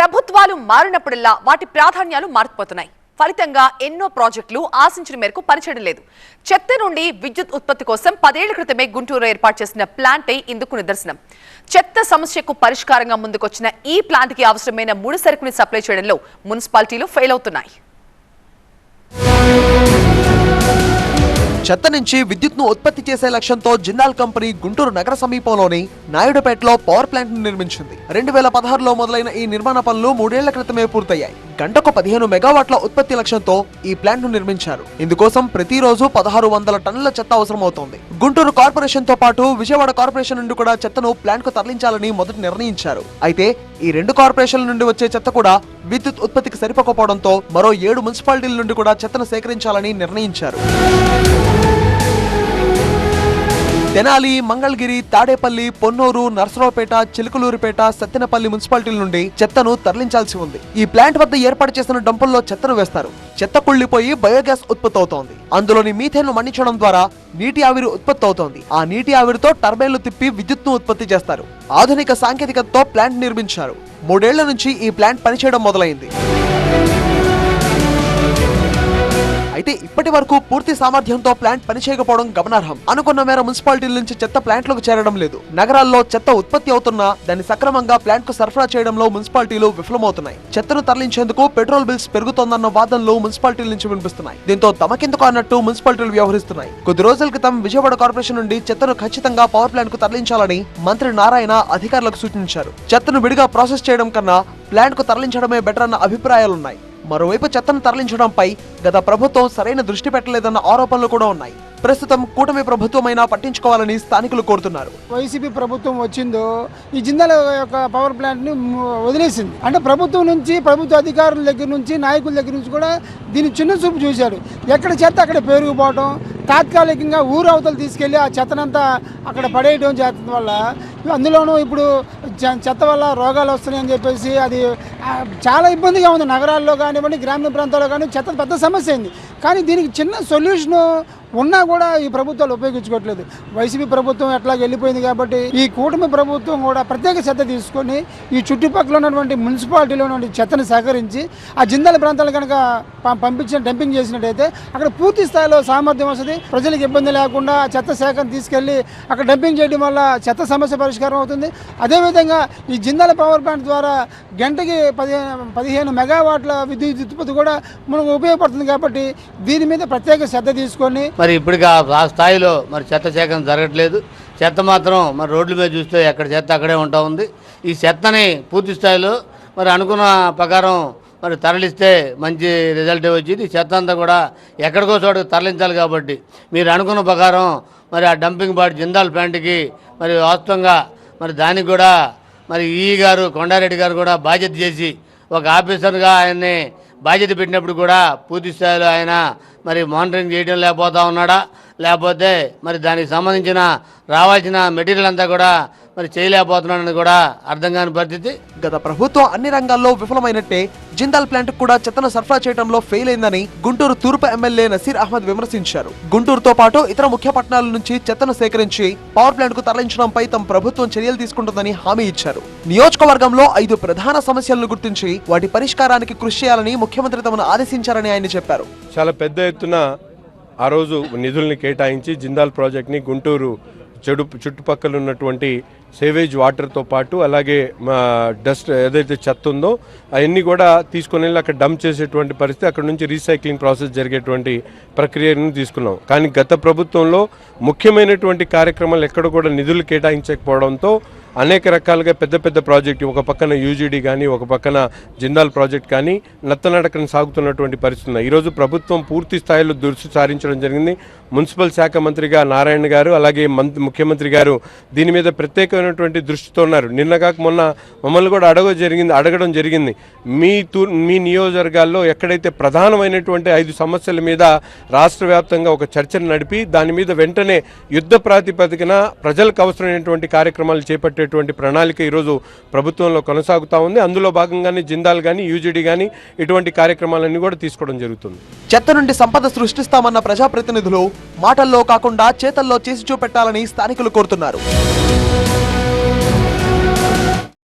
ప్రభుత్వాలు మారినప్పుడల్లా వాటి ప్రాధాన్యాలు మారిపోతున్నాయి. ఫలితంగా ఎన్నో ప్రాజెక్టులు ఆశించిన మేరకు పనిచేయడం లేదు. చెత్త నుండి విద్యుత్ ఉత్పత్తి కోసం 10 ఏళ్ల క్రితమే గుంటూరులో ఏర్పాటు చేసిన ప్లాంటే ఇందుకు నిదర్శనం. చెత్త సమస్యకు పరిష్కారంగా ముందుకొచ్చిన ఈ ప్లాంట్కి అవసరమైన ముడి సరుకుని సప్లై చేయడంలో మున్సిపాలిటీలు ఫెయిల్ అవుతున్నాయి. చెత్త నుంచి విద్యుత్ను ఉత్పత్తి చేసే లక్ష్యంతో జిందాల్ కంపెనీ గుంటూరు నగర సమీపంలోని నాయుడుపేటలో పవర్ ప్లాంట్ ను నిర్మించింది. 2016లో మొదలైన ఈ నిర్మాణ పనులు 3 ఏళ్ల క్రితమే పూర్తయ్యాయి. గంటకు 15 మెగావాట్ల ఉత్పత్తి లక్ష్యంతో ఈ ప్లాంట్ ను నిర్మించారు. ఇందుకోసం ప్రతిరోజు 1600 టన్నుల చెత్త అవసరమవుతోంది. గుంటూరు కార్పొరేషన్ తో పాటు విజయవాడ కార్పొరేషన్ నుండి కూడా చెత్తను ప్లాంట్ కు తరలించాలని మొదట నిర్ణయించారు. అయితే ఈ 2 కార్పొరేషన్ల నుండి వచ్చే చెత్త కూడా విద్యుత్ ఉత్పత్తికి సరిపోకపోవడంతో మరో 7 మున్సిపాలిటీల నుండి కూడా చెత్తను సేకరించాలని నిర్ణయించారు. తెనాలి, మంగళగిరి, తాడేపల్లి, పొన్నూరు, నర్సరావుపేట, చిలుకలూరుపేట, సత్తెనపల్లి మున్సిపాలిటీల నుండి చెత్తను తరలించాల్సి ఉంది. ఈ ప్లాంట్ వద్ద ఏర్పాటు చేసిన డంపుల్లో చెత్తను వేస్తారు. చెత్త కుళ్లిపోయి బయోగ్యాస్ ఉత్పత్తి అవుతోంది. అందులోని మీథేన్ ను మండించడం ద్వారా నీటి ఆవిరి ఉత్పత్తి అవుతోంది. ఆ నీటి ఆవిరితో టర్బైన్లు తిప్పి విద్యుత్ను ఉత్పత్తి చేస్తారు. ఆధునిక సాంకేతికతతో ప్లాంట్ నిర్మించారు. 3 ఏళ్ల నుంచి ఈ ప్లాంట్ పనిచేయడం మొదలైంది. అయితే ఇప్పటి వరకు పూర్తి సామర్థ్యంతో ప్లాంట్ పనిచేయకపోవడం గమనార్హం. అనుకున్న మేర మున్సిపాలిటీల నుంచి చెత్త ప్లాంట్లకు చేరడం లేదు. నగరాల్లో చెత్త ఉత్పత్తి అవుతున్నా దాన్ని సక్రమంగా ప్లాంట్ కు సరఫరా చేయడంలో మున్సిపాలిటీలు విఫలమవుతున్నాయి. చెత్తను తరలించేందుకు పెట్రోల్ బిల్స్ పెరుగుతోందన్న వాదనలు మున్సిపాలిటీల నుంచి వినిపిస్తున్నాయి. దీంతో తమకెందుకు అన్నట్టు మున్సిపాలిటీలు వ్యవహరిస్తున్నాయి. కొద్ది రోజుల క్రితం విజయవాడ కార్పొరేషన్ నుండి చెత్తను ఖచ్చితంగా పవర్ ప్లాంట్ కు తరలించాలని మంత్రి నారాయణ అధికారులకు సూచించారు. చెత్తను విడిగా ప్రాసెస్ చేయడం కన్నా ప్లాంట్ కు తరలించడమే బెటర్ అన్న అభిప్రాయాలున్నాయి. మరోవైపు చెత్తను తరలించడంపై గత ప్రభుత్వం సరైన దృష్టి పెట్టలేదన్న ఆరోపణలు కూడా ఉన్నాయి. ప్రస్తుతం కూటమి ప్రభుత్వమైనా పట్టించుకోవాలని స్థానికులు కోరుతున్నారు. వైసీపీ ప్రభుత్వం వచ్చిందో ఈ జిందాల్ యొక్క పవర్ ప్లాంట్ ని వదిలేసింది. అంటే ప్రభుత్వం నుంచి, ప్రభుత్వ అధికారుల దగ్గర నుంచి, నాయకుల దగ్గర నుంచి కూడా దీన్ని చిన్న చూపు చూశారు. ఎక్కడ చెత్త అక్కడ పేరుకుపోవడం, తాత్కాలికంగా ఊరు అవతలు తీసుకెళ్లి ఆ చెత్తనంతా అక్కడ పడేయడం చేస్తున్న వల్ల, అందులోనూ ఇప్పుడు చెత్త వల్ల రోగాలు వస్తున్నాయని చెప్పేసి అది చాలా ఇబ్బందిగా ఉంది. నగరాల్లో కానివ్వండి, గ్రామీణ ప్రాంతాల్లో కానీ చెత్త పెద్ద సమస్య అయింది. కానీ దీనికి చిన్న సొల్యూషను ఉన్నా కూడా ఈ ప్రభుత్వాలు ఉపయోగించుకోవట్లేదు. వైసీపీ ప్రభుత్వం ఎట్లాగ వెళ్ళిపోయింది కాబట్టి ఈ కూటమి ప్రభుత్వం కూడా ప్రత్యేక శ్రద్ధ తీసుకొని ఈ చుట్టుపక్కల ఉన్నటువంటి మున్సిపాలిటీలో ఉన్నటువంటి చెత్తను సేకరించి ఆ జిందాల్ ప్రాంతాలు కనుక పంపించిన డంపింగ్ చేసినట్టయితే అక్కడ పూర్తి స్థాయిలో సామర్థ్యం వస్తుంది. ప్రజలకు ఇబ్బంది లేకుండా ఆ చెత్త సేకరణ తీసుకెళ్లి అక్కడ డంపింగ్ చేయడం వల్ల చెత్త సమస్య పరిష్కారం అవుతుంది. అదేవిధంగా ఈ జిందాల్ పవర్ ప్లాంట్ ద్వారా గంటకి 15 మెగావాట్ల విద్యుత్ ఉత్పత్తి కూడా మనకు ఉపయోగపడుతుంది. కాబట్టి దీని మీద ప్రత్యేక శ్రద్ధ తీసుకొని మరి ఇప్పటికీ ఆ స్థాయిలో మరి చెత్త సేకరణ జరగట్లేదు. చెత్త మాత్రం మరి రోడ్ల మీద చూస్తే ఎక్కడ చెత్త అక్కడే ఉంటా ఉంది. ఈ చెత్తని పూర్తి స్థాయిలో మరి అనుకున్న ప్రకారం మరి తరలిస్తే మంచి రిజల్ట్ వచ్చింది. ఈ చెత్త అంతా కూడా ఎక్కడికో చోటుకు తరలించాలి. కాబట్టి మీరు అనుకున్న ప్రకారం మరి ఆ డంపింగ్ బాడీ జిందాల్ ప్లాంట్కి మరి వాస్తవంగా మరి దానికి కూడా మరి ఈ గారు కొండారెడ్డి గారు కూడా బాధ్యత చేసి ఒక ఆఫీసర్గా ఆయన్ని బాధ్యత పెట్టినప్పుడు కూడా పూర్తి స్థాయిలో ఆయన మరి మానిటరింగ్ చేయడం లేకపోతా ఉన్నాడా, లేకపోతే మరి దానికి సంబంధించిన రావాల్సిన మెటీరియల్ అంతా కూడా మరి చేయలేకపోతున్నాడని కూడా అర్థం కాని పరిస్థితి. గత ప్రభుత్వం అన్ని రంగాల్లో విఫలమైనట్టే జిందాల్ ప్లాంట్ కూడా చెత్తను సరఫరా చేయడంలో ఫెయిల్ అయిందని గుంటూరు తూర్పు ఎమ్మెల్యే నసీర్ అహ్మద్ విమర్శించారు. గుంటూరుతో పాటు ఇతర ముఖ్య పట్టణాల నుంచి చెత్తను సేకరించి పవర్ ప్లాంట్ కు తరలించడంపై తమ ప్రభుత్వం చర్యలు తీసుకుంటుందని హామీ ఇచ్చారు. నియోజకవర్గంలో 5 ప్రధాన సమస్యలను గుర్తించి వాటి పరిష్కారానికి కృషి చేయాలని ముఖ్యమంత్రి తమను ఆదేశించారని ఆయన చెప్పారు. చాలా పెద్ద ఎత్తున ఆ రోజు నిధుల్ని కేటాయించి జిందాల్ ప్రాజెక్ట్ని గుంటూరు చుట్టుపక్కల ఉన్నటువంటి సేవేజ్ వాటర్తో పాటు అలాగే డస్ట్ ఏదైతే చెత్త ఉందో అవన్నీ కూడా తీసుకుని వెళ్ళి అక్కడ డంప్ చేసేటువంటి పరిస్థితి, అక్కడ నుంచి రీసైక్లింగ్ ప్రాసెస్ జరిగేటువంటి ప్రక్రియను తీసుకున్నాం. కానీ గత ప్రభుత్వంలో ముఖ్యమైనటువంటి కార్యక్రమాలు ఎక్కడ కూడా నిధులు కేటాయించకపోవడంతో అనేక రకాలుగా పెద్ద పెద్ద ప్రాజెక్టు, ఒక పక్కన యూజీడీ కానీ, ఒక పక్కన జిందాల్ ప్రాజెక్ట్ కానీ నత్తనడకన సాగుతున్నటువంటి పరిస్థితి. ఈరోజు ప్రభుత్వం పూర్తి స్థాయిలో దృష్టి సారించడం జరిగింది. మున్సిపల్ శాఖ మంత్రిగా నారాయణ గారు, అలాగే ముఖ్యమంత్రి గారు దీని మీద ప్రత్యేకమైనటువంటి దృష్టితో ఉన్నారు. నిన్నగాక మొన్న మమ్మల్ని కూడా అడగడం జరిగింది. మీ నియోజకవర్గాల్లో ఎక్కడైతే ప్రధానమైనటువంటి 5 సమస్యల మీద రాష్ట్ర వ్యాప్తంగా ఒక చర్చను నడిపి దాని మీద వెంటనే యుద్ధ ప్రాతిపదికన ప్రజలకు అవసరమైనటువంటి కార్యక్రమాలు చేపట్టే ప్రణాళిక ఈరోజు ప్రభుత్వంలో కొనసాగుతా ఉంది. అందులో భాగంగానే జిందాల్ కానీ, యూజీడీ కానీ ఇటువంటి కార్యక్రమాలన్నీ కూడా తీసుకోవడం జరుగుతుంది. చెత్త నుండి సంపద సృష్టిస్తామన్న ప్రజాప్రతినిధులు మాటల్లో కాకుండా చేతల్లో చేసి చూపెట్టాలని స్థానికులు కోరుతున్నారు.